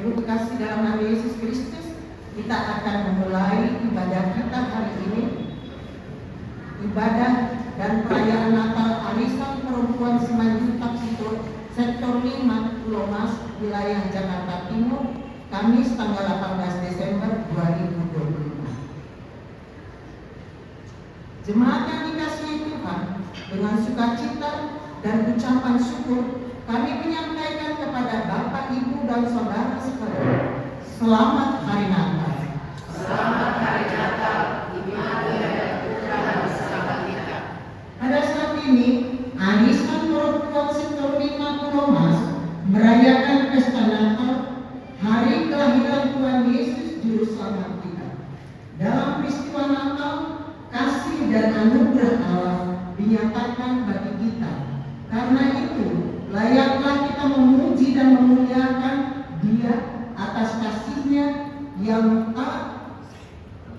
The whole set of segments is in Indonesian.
Ibu kasih dalam nama Yesus Kristus, kita akan memulai ibadah kita hari ini. Ibadah dan perayaan Natal Arisan Perempuan Simanjuntak Sektor 5 Pulau Mas, wilayah Jakarta Timur, Kamis tanggal 18 Desember 2025. Jemaat yang dikasihi Tuhan, dengan sukacita dan ucapan syukur, kami menyampaikan kepada Bapak, Ibu, dan Saudara sekalian, selamat Hari Natal. Selamat Hari Natal, dimana Tuhan bersama kita. Pada saat ini, Arisan Perempuan Sektor 5 Pulau Mas merayakan pesta Natal, hari kelahiran Tuhan Yesus Juru Selamat kita. Dalam peristiwa Natal, kasih dan anugerah Allah dinyatakan bagi kita. Karena itu, layaklah kita memuji dan memuliakan Dia atas kasih-Nya yang tak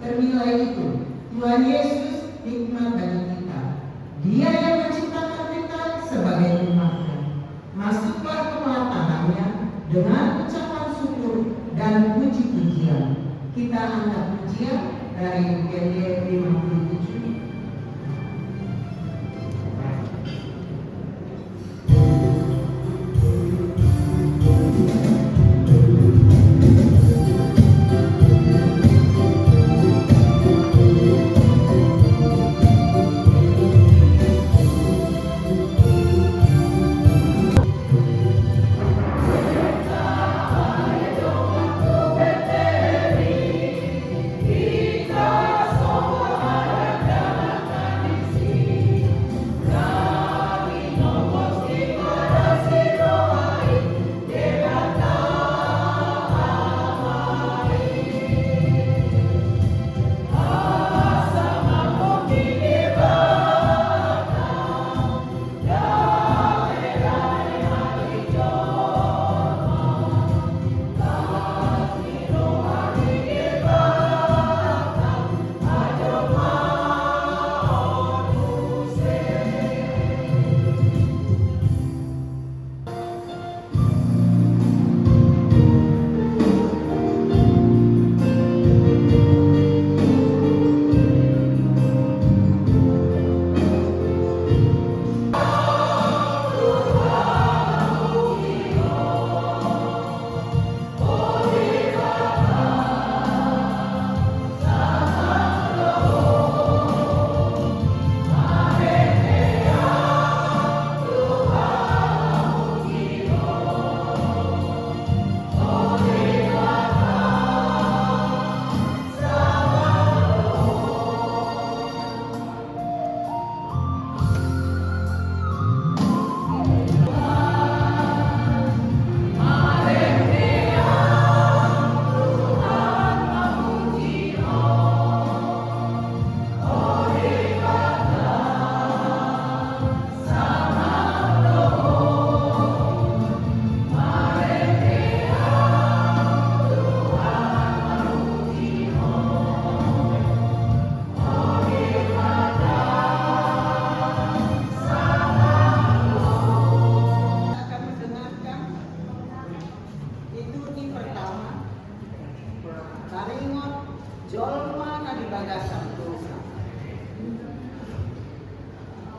ternilai itu. Tuhan Yesus hikmat bagi kita. Dia yang menciptakan kita sebagai umat-Nya. Masuklah ke tangannya dengan ucapan syukur dan puji-pujian. Kita angkat pujian dari UGD 57.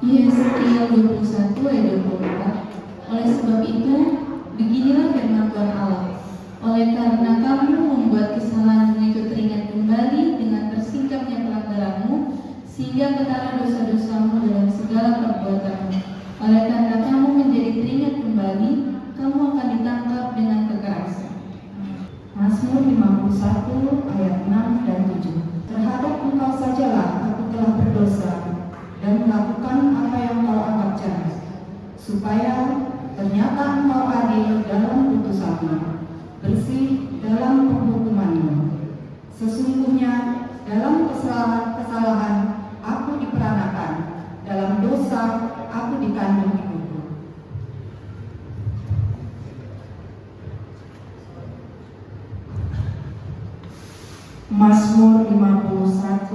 Yesaya 21 ayat 24. Oleh sebab itu, beginilah firman Tuhan Allah. Oleh karena kamu membuat kesalahanmu itu teringat kembali dengan tersingkapnya pelanggaranmu, sehingga ketara dosa-dosamu dalam segala perbuatanmu. Oleh karena kamu menjadi teringat kembali, kamu akan ditangkap dengan kekerasan. Mazmur 51 ayat 6 dan 7. Terhadap engkau sajalah aku telah berdosa dan melakukan apa yang kau anggap jahat, supaya ternyata engkau adil dalam putusanmu, bersih dalam penghukumanmu. Sesungguhnya dalam kesalahan aku diperanakan, dalam dosa aku dikandung ibuku. Mazmur 51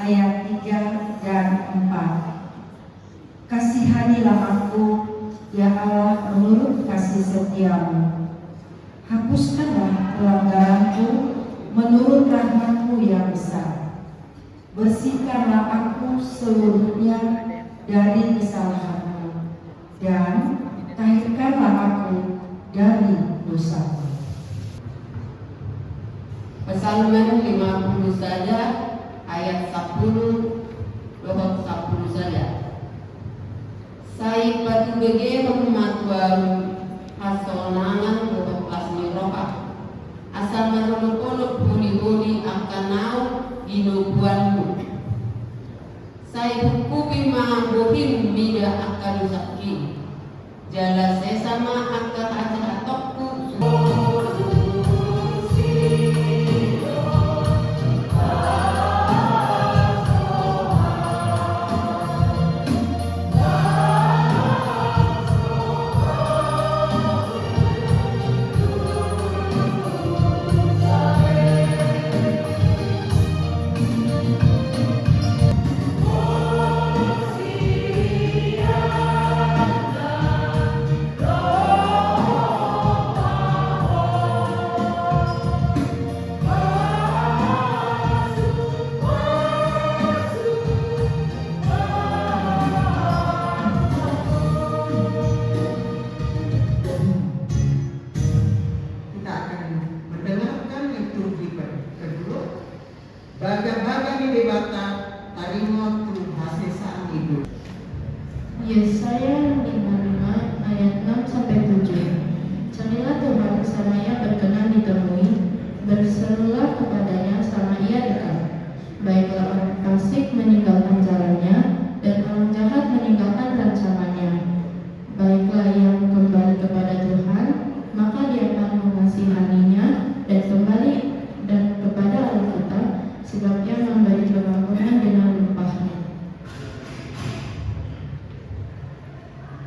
ayat 3 dan 4. Kasihanilah aku, ya Allah, menurut kasih setiamu. Hapus hapuskanlah pelanggaranku menurut rahmat-Mu yang besar. Bersihkanlah aku seluruhnya dari kesalahan-Mu, dan tahirkanlah aku dari dosa-Ku. Psalmen 50 saja, ayat 10, dohot 10 saja. Sai patu bege hormat baru hasonangan dohot lasmi roka. Asal manolo-polo huli-huli akanau inubuanmu. Sai hukubi mahambohim bida akan sakit. Jala sesama akan atak-atokku. Kita akan mendengarkan liturgi kedua. Baga-baga di debata tarimo tu hasesaan hidup. Yesaya 55 ayat 6 sampai 7. Carilah Tuhan selama ia berkenan ditemui, berserulah kepadanya selama ia dekat. Baiklah orang fasik meninggalkan jalannya, dan orang jahat meninggalkan rancangannya. Baiklah yang kembali kepada Tuhan, maka Dia akan mengasihaninya dan kembali dan kepada Allah kita, sebab Ia memberi pengampunan dengan limpahnya.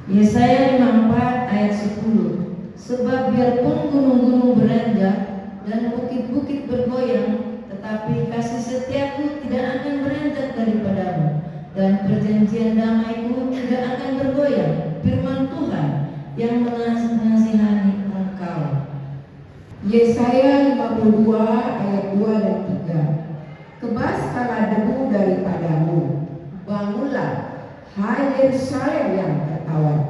Yesaya 54 ayat 10. Sebab biarpun gunung-gunung beranjak dan bukit-bukit bergoyang, tetapi kasih setiaku tidak akan beranjak daripadamu, dan perjanjian damaiku tidak akan bergoyang. Firman Tuhan yang mengasihani engkau. Yesaya 52 ayat 2 dan 3. Kebaskanlah debu daripadamu, bangunlah, hai Yerusalem yang tertawan.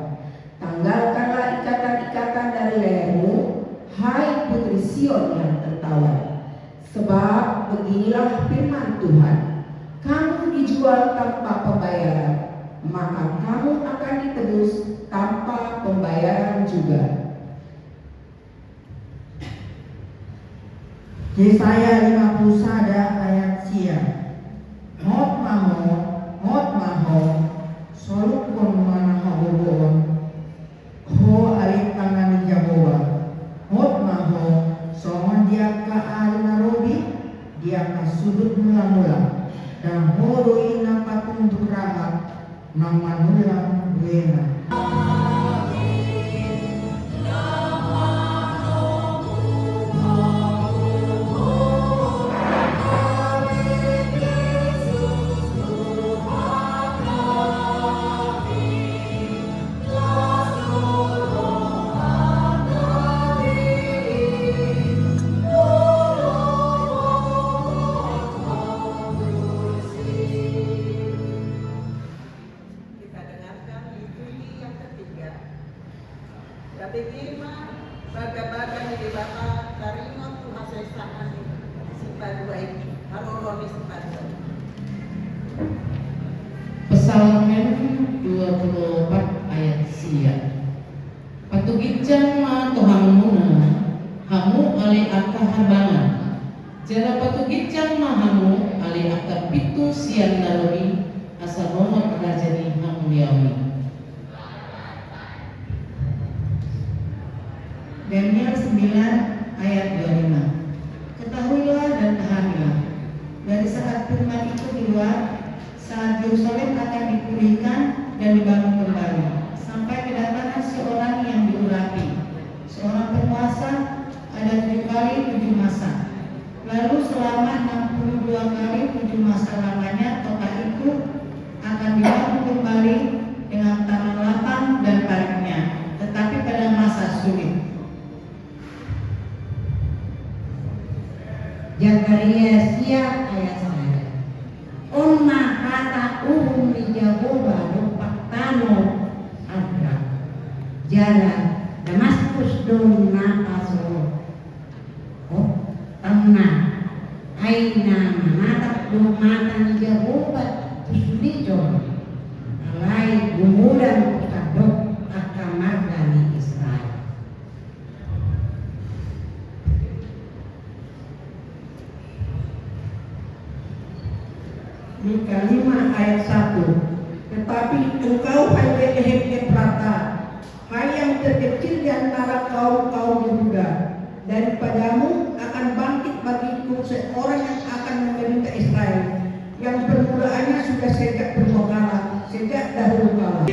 Tanggalkanlah ikatan-ikatan dari lehermu, hai putri Sion yang tertawan. Sebab beginilah firman Tuhan, kamu dijual tanpa pembayaran, maka kamu akan ditebus tanpa pembayaran juga. Yesaya 50 sada ayat sia. Mot maho, solukon mana habobon. Ho alit tangan Jahowa. Mot maho, soman dia ka alinarobi, dia ka sudut mula-mula. Dan horoi na patung rahat, nang manulang wena. Kategima baga-baga ni debata tarimo tu hasesaan sipadua ini haroroni sipadua. Psalmen 24 ayat sia. Patugitjan ma Tuhanmuna, hamu ali akka habangan. Jala patugitjan ma hamu ali akka pitu sian nalori asa nomor rajani hamu yaumi. Daniel 9 ayat 25. Ketahuilah dan pahamilah, dari saat firman itu keluar, saat Yerusalem akan dipulihkan dan dibangun kembali, sampai kedatangan seorang yang diurapi, seorang penguasa, ada 7 kali 7 masa. Lalu selama 62 kali 7 masa lamanya kota itu akan dibangun kembali dengan taman lapang dan paritnya, tetapi pada masa sulit. dari Yesia ayat 1. Unma kata li Jehovah lupak tano adra jalan Damaskus don napaso tanah aina manatap do mata ni Jehovah tusulijo alai gumulan kadok akamarga ni Israel. Mika 5 ayat 1. Tetapi engkau hai Betlehem Efrata, hai yang terkecil di antara kaum-kaum Yehuda, daripadamu akan bangkit bagiku seorang yang akan memerintah Israel, yang permulaannya sudah sejak dahulu kala.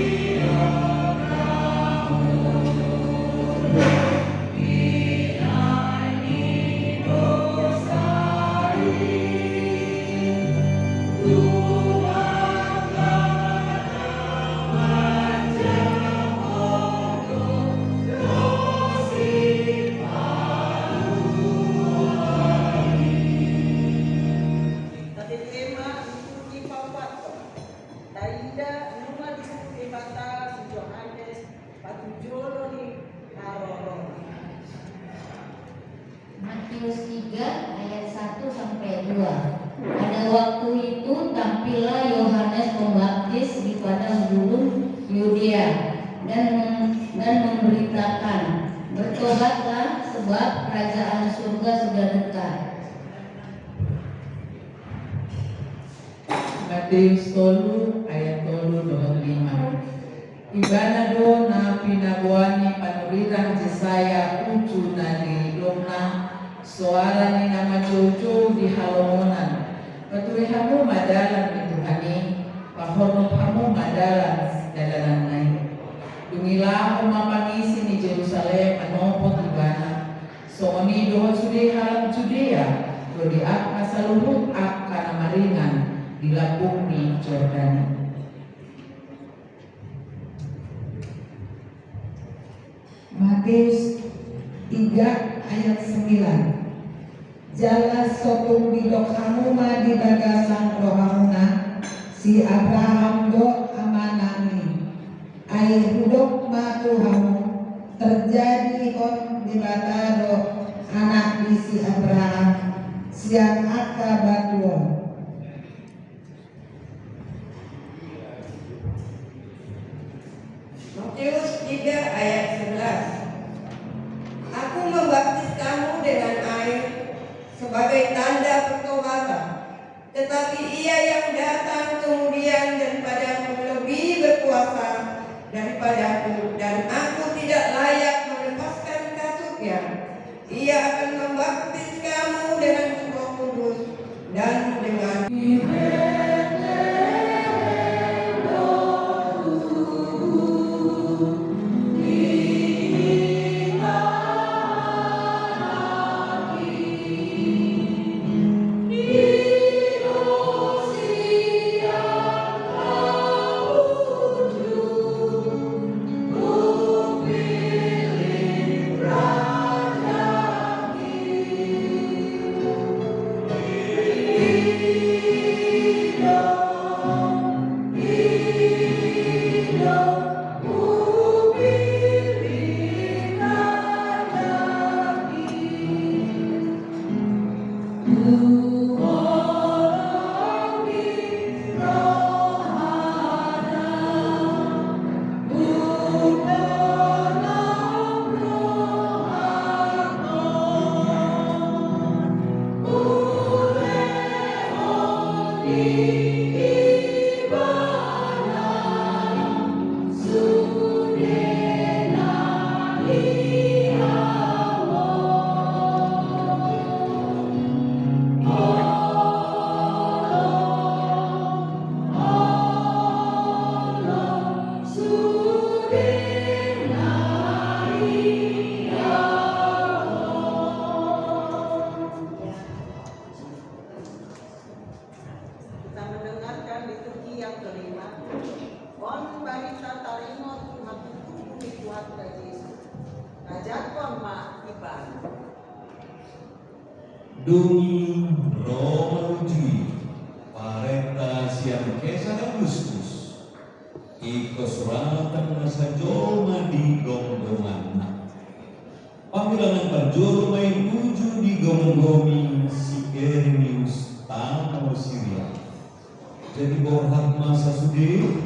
Matius 3 ayat 1 sampai 2. Pada waktu itu tampillah Yohanes Pembaptis di padang gunung Yudea dan memberitakan, bertobatlah sebab kerajaan surga sudah dekat. Matius 3 ayat 25. Ibana do na pinabuani panuriran Yesaya ucu na di lomna suara ni nama jojo di halomonan. Patuhihamu madalan ituhani, pahornohamu madalan dalanan naik. Dungilah mamangisi ni Jerusalem anopot ibana. Sooni doha sudeha Judea, dodi ak kasaluhut ak kana maringan di lapung ni Jordani. Matius 3 ayat 9. Jala sotung bidok hamuma di bagasan rohamuna si Abraham do amanani ai hudok matu hamu terjadi on di batado anak di si Abraham siang akka batuon. Matius 3 ayat 11. Aku membaptis kamu dengan air sebagai tanda pertobatan, tetapi Ia yang datang kemudian daripadaku lebih berkuasa daripadaku, dan aku tidak layak melepaskan kasutnya. Ia akan membaptis kamu dengan Roh Kudus dan dengan Dungi iko suratan masa jolma di gonggongan. Panggilan berjolma yang tuju di gonggomi si Eremius tanah Syria. Jadi borhat masa sudi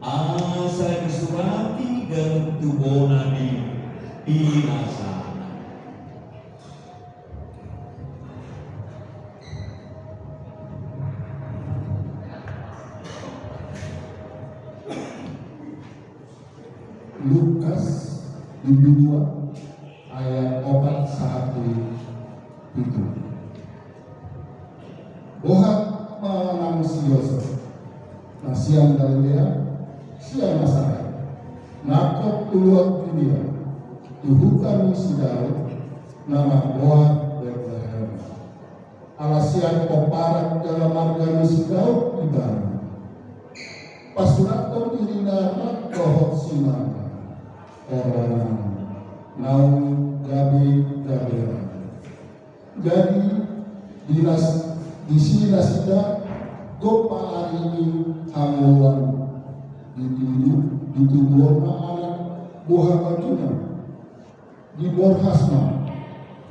asa disurati dan tubona di pinasa. Lukas 22 ayat 4-1 itu. Bohat menang si Yosef, nasian Galilea, siang Nasaret, nakot tuluat Judea, tuhukan si Daud, nama Bohat Bethlehem. Alasian koparat dalam marga si Daud ibarat. Pasurator irina kohot sinang. Orang naung gabi gabera. Jadi di sini nasida gopa hari ini hanguan dituduh anak buah bajuna di borhasma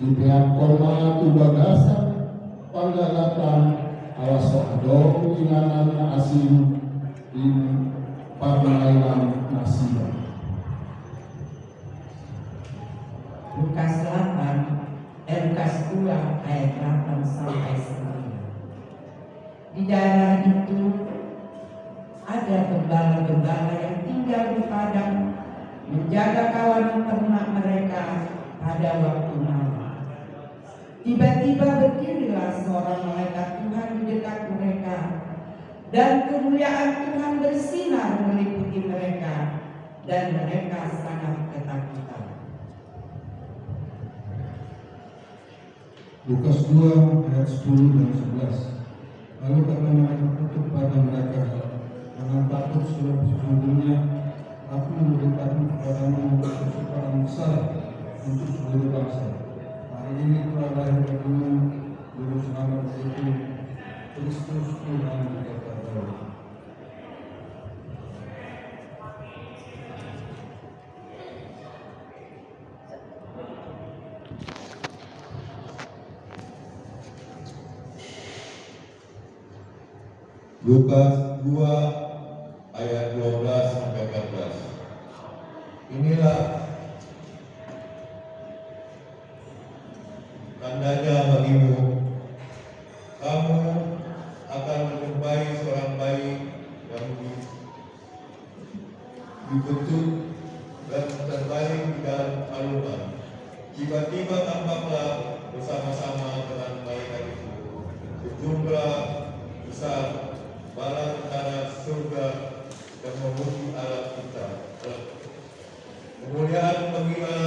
di pihak kolma tu bagasan panggalakan awas adong inanan asin di pangailan nasida. Lukas 2 ayat 8 sampai 9. Di daerah itu ada gembala-gembala yang tinggal di padang menjaga kawanan ternak mereka pada waktu malam. Tiba-tiba berdirilah seorang malaikat Tuhan di dekat mereka, dan kemuliaan Tuhan bersinar meliputi mereka, dan mereka sangat ketakutan. Lukas 2 ayat 10 dan 11. Lalu karena mereka takut pada mereka, jangan takut sebab sesungguhnya aku memberikan kepadamu kesukaan besar untuk seluruh bangsa. Hari ini telah lahir bagimu Juru Selamat yaitu Kristus Tuhan di kota Daud. Lukas 2 ayat 12 sampai 14. Inilah tandanya bagimu, kamu akan menjumpai seorang bayi yang dibentuk dan terbaring di dalam alungan. Tiba-tiba tampaklah bersama-sama dengan bayi itu sejumlah besar bala tentara surga dan memuji Allah kita. Kemuliaan menggila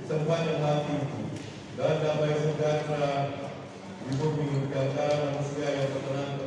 sepanjang hati dan damai sejahtera di bumi di antara manusia yang berkenan